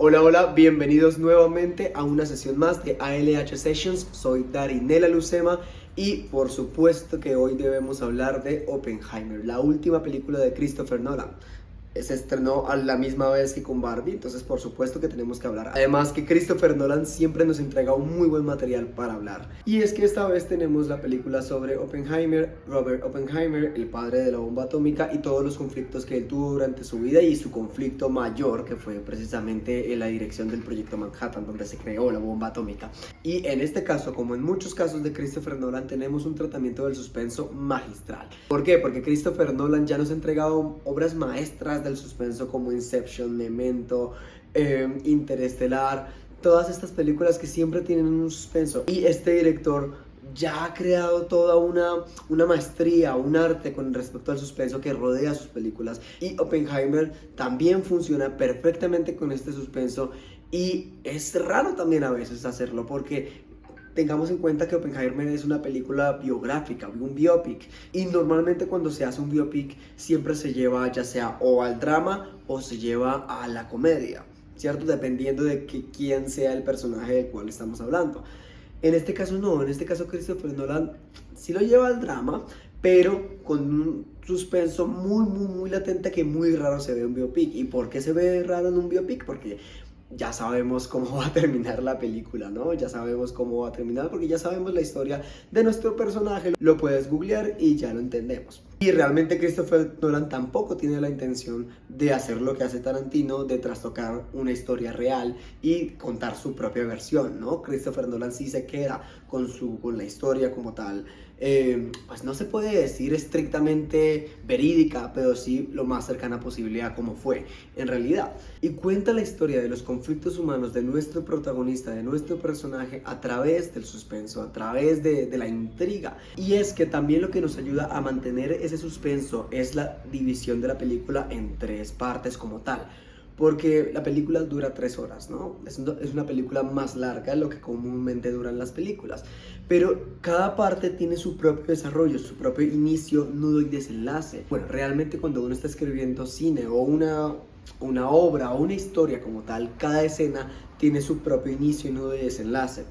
Hola, hola, bienvenidos nuevamente a una sesión más de ALH Sessions. Soy Darinela Lucema y por supuesto que hoy debemos hablar de Oppenheimer, la última película de Christopher Nolan. Se estrenó a la misma vez que con Barbie, entonces por supuesto que tenemos que hablar. Además que Christopher Nolan siempre nos entrega un muy buen material para hablar. Y es que esta vez tenemos la película sobre Oppenheimer, Robert Oppenheimer, el padre de la bomba atómica, y todos los conflictos que él tuvo durante su vida y su conflicto mayor, que fue precisamente en la dirección del proyecto Manhattan, donde se creó la bomba atómica. Y en este caso, como en muchos casos de Christopher Nolan, tenemos un tratamiento del suspenso magistral. ¿Por qué? Porque Christopher Nolan ya nos ha entregado obras maestras del suspenso como Inception, Memento, Interestelar, todas estas películas que siempre tienen un suspenso. Y este director ya ha creado toda una maestría, un arte con respecto al suspenso que rodea sus películas. Y Oppenheimer también funciona perfectamente con este suspenso. Y es raro también a veces hacerlo porque tengamos en cuenta que Oppenheimer es una película biográfica, un biopic, y normalmente cuando se hace un biopic siempre se lleva ya sea o al drama o se lleva a la comedia, ¿cierto? Dependiendo de quién sea el personaje del cual estamos hablando. En este caso no, en este caso Christopher Nolan sí lo lleva al drama, pero con un suspenso muy latente que muy raro se ve en un biopic. ¿Y por qué se ve raro en un biopic? Porque ya sabemos cómo va a terminar la película, ¿no? Ya sabemos cómo va a terminar porque ya sabemos la historia de nuestro personaje. Lo puedes googlear y ya lo entendemos. Y realmente Christopher Nolan tampoco tiene la intención de hacer lo que hace Tarantino, de trastocar una historia real y contar su propia versión, ¿no? Christopher Nolan sí se queda con la historia como tal. Pues no se puede decir estrictamente verídica, pero sí lo más cercana posible a cómo fue en realidad. Y cuenta la historia de los conflictos humanos de nuestro protagonista, de nuestro personaje, a través del suspenso, a través de la intriga. Y es que también lo que nos ayuda a mantener ese suspenso es la división de la película en tres partes como tal. Porque la película dura 3 horas, ¿no? Es una película más larga de lo que comúnmente duran las películas. Pero cada parte tiene su propio desarrollo, su propio inicio, nudo y desenlace. Bueno, realmente cuando uno está escribiendo cine o una obra o una historia como tal, cada escena tiene su propio inicio, nudo y desenlace.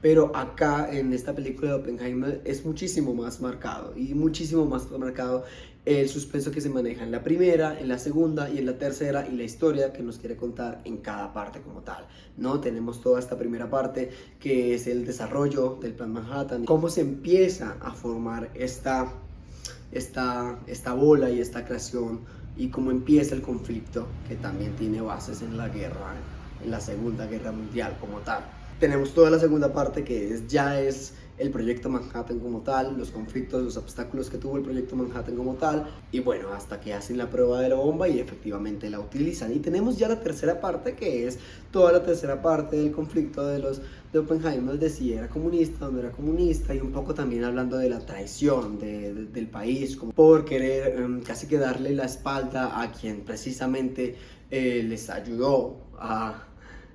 Pero acá en esta película de Oppenheimer es muchísimo más marcado y muchísimo más marcado el suspenso que se maneja en la primera, en la segunda y en la tercera, y la historia que nos quiere contar en cada parte como tal, ¿no? Tenemos toda esta primera parte que es el desarrollo del Plan Manhattan, cómo se empieza a formar esta bola y esta creación, y cómo empieza el conflicto que también tiene bases en la guerra, en la Segunda Guerra Mundial como tal. Tenemos toda la segunda parte que ya es el proyecto Manhattan como tal, los conflictos, los obstáculos que tuvo el proyecto Manhattan como tal, y bueno, hasta que hacen la prueba de la bomba y efectivamente la utilizan. Y tenemos ya la tercera parte, que es toda la tercera parte del conflicto de Oppenheimer, de si era comunista o no era comunista, y un poco también hablando de la traición del país, como por querer casi que darle la espalda a quien precisamente les ayudó a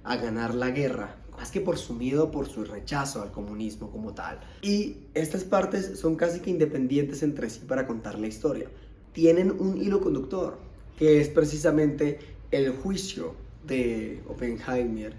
ganar la guerra, más que por su miedo, por su rechazo al comunismo como tal. Y estas partes son casi que independientes entre sí para contar la historia. Tienen un hilo conductor, que es precisamente el juicio de Oppenheimer,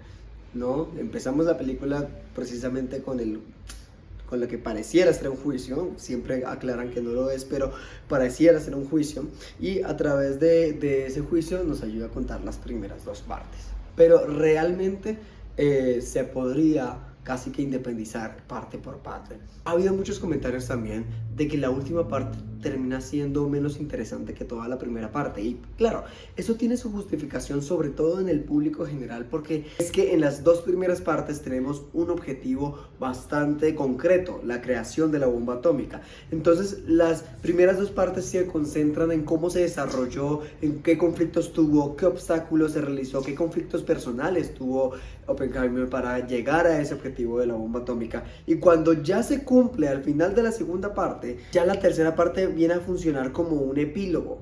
¿no? Empezamos la película precisamente con lo que pareciera ser un juicio, siempre aclaran que no lo es, pero pareciera ser un juicio, y a través de ese juicio nos ayuda a contar las primeras dos partes. Pero realmente se podría casi que independizar parte por parte. Ha habido muchos comentarios también de que la última parte termina siendo menos interesante que toda la primera parte, y claro, eso tiene su justificación sobre todo en el público general, porque es que en las dos primeras partes tenemos un objetivo bastante concreto, la creación de la bomba atómica. Entonces las primeras dos partes se concentran en cómo se desarrolló, en qué conflictos tuvo, qué obstáculos se realizó, qué conflictos personales tuvo Oppenheimer para llegar a ese objetivo de la bomba atómica. Y cuando ya se cumple al final de la segunda parte, ya la tercera parte viene a funcionar como un epílogo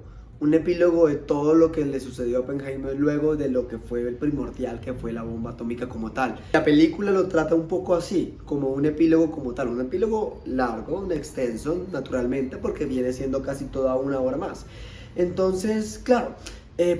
de todo lo que le sucedió a Oppenheimer luego de lo que fue el primordial, que fue la bomba atómica como tal. La película lo trata un poco así, como un epílogo como tal, un epílogo largo, un extenso, naturalmente, porque viene siendo casi toda una hora más. Entonces, claro,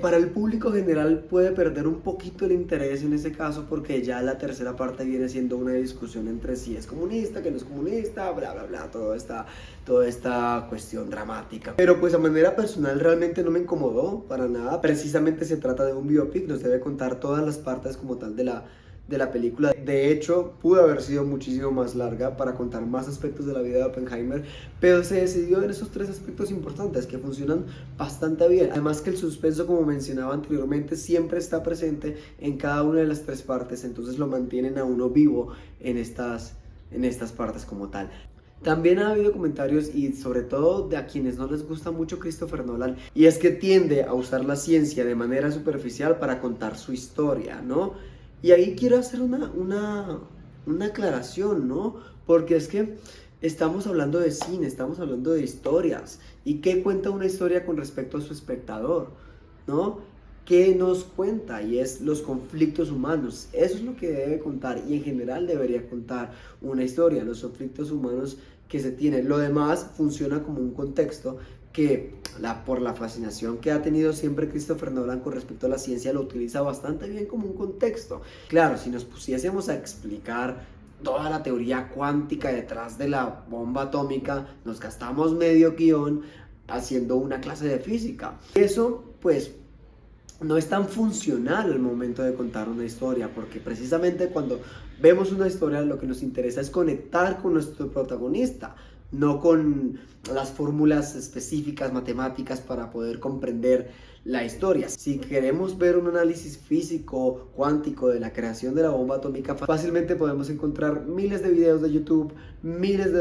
Para el público general puede perder un poquito el interés en ese caso porque ya la tercera parte viene siendo una discusión entre si es comunista, que no es comunista, bla bla bla, toda esta cuestión dramática. Pero pues a manera personal realmente no me incomodó para nada. Precisamente se trata de un biopic, nos debe contar todas las partes como tal de la película. De hecho, pudo haber sido muchísimo más larga para contar más aspectos de la vida de Oppenheimer, pero se decidió en esos tres aspectos importantes que funcionan bastante bien. Además que el suspenso, como mencionaba anteriormente, siempre está presente en cada una de las tres partes, entonces lo mantienen a uno vivo en estas partes como tal. También ha habido comentarios y sobre todo de a quienes no les gusta mucho Christopher Nolan, y es que tiende a usar la ciencia de manera superficial para contar su historia, ¿no? Y ahí quiero hacer una aclaración, ¿no? Porque es que estamos hablando de cine, estamos hablando de historias. ¿Y qué cuenta una historia con respecto a su espectador? ¿No? ¿Qué nos cuenta? Y es los conflictos humanos. Eso es lo que debe contar y en general debería contar una historia, los conflictos humanos que se tienen. Lo demás funciona como un contexto que por la fascinación que ha tenido siempre Christopher Nolan con respecto a la ciencia, lo utiliza bastante bien como un contexto. Claro, si nos pusiésemos a explicar toda la teoría cuántica detrás de la bomba atómica, nos gastamos medio guión haciendo una clase de física. Eso, pues, no es tan funcional al momento de contar una historia, porque precisamente cuando vemos una historia lo que nos interesa es conectar con nuestro protagonista, no con las fórmulas específicas matemáticas para poder comprender la historia. Si queremos ver un análisis físico cuántico de la creación de la bomba atómica, fácilmente podemos encontrar miles de videos de YouTube, miles de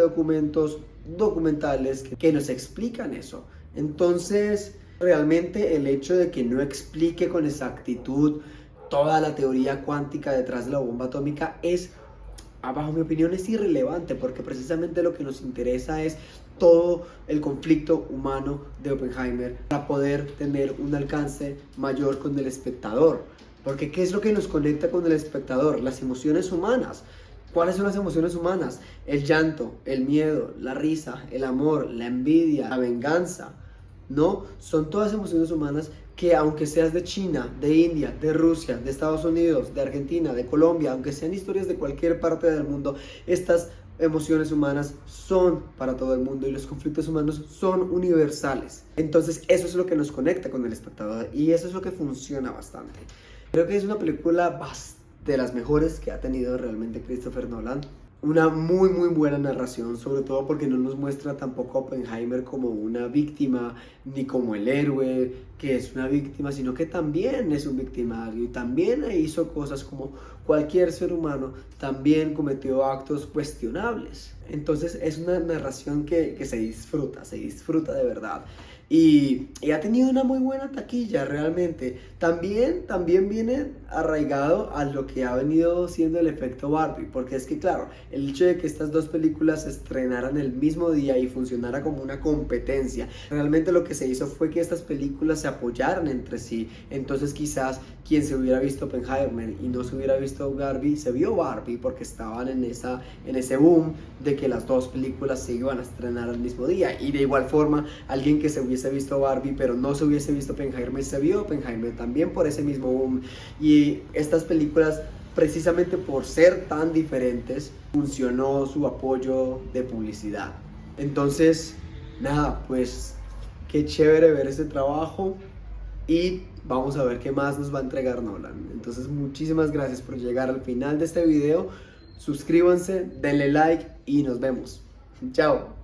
documentales que nos explican eso. Entonces, realmente el hecho de que no explique con exactitud toda la teoría cuántica detrás de la bomba atómica es, bajo mi opinión, es irrelevante, porque precisamente lo que nos interesa es todo el conflicto humano de Oppenheimer para poder tener un alcance mayor con el espectador. Porque ¿qué es lo que nos conecta con el espectador? Las emociones humanas. ¿Cuáles son las emociones humanas? El llanto, el miedo, la risa, el amor, la envidia, la venganza. ¿No? Son todas emociones humanas que, aunque seas de China, de India, de Rusia, de Estados Unidos, de Argentina, de Colombia, aunque sean historias de cualquier parte del mundo, estas emociones humanas son para todo el mundo y los conflictos humanos son universales. Entonces eso es lo que nos conecta con el espectador y eso es lo que funciona bastante. Creo que es una película de las mejores que ha tenido realmente Christopher Nolan. Una muy buena narración, sobre todo porque no nos muestra tampoco a Oppenheimer como una víctima, ni como el héroe que es una víctima, sino que también es un victimario y también hizo cosas como cualquier ser humano, también cometió actos cuestionables. Entonces es una narración que se disfruta de verdad. Y ha tenido una muy buena taquilla realmente. También viene arraigado a lo que ha venido siendo el efecto Barbie, porque es que claro, el hecho de que estas dos películas se estrenaran el mismo día y funcionara como una competencia, realmente lo que se hizo fue que estas películas se apoyaran entre sí. Entonces quizás quien se hubiera visto Oppenheimer y no se hubiera visto Barbie, se vio Barbie porque estaban en ese boom de que las dos películas se iban a estrenar al mismo día. Y de igual forma, alguien que se hubiese visto Barbie pero no se hubiese visto Oppenheimer, se vio Oppenheimer también por ese mismo boom. Y estas películas, precisamente por ser tan diferentes, funcionó su apoyo de publicidad. Entonces, nada, pues qué chévere ver este trabajo y vamos a ver qué más nos va a entregar Nolan. Entonces, muchísimas gracias por llegar al final de este video. Suscríbanse, denle like y nos vemos. Chao.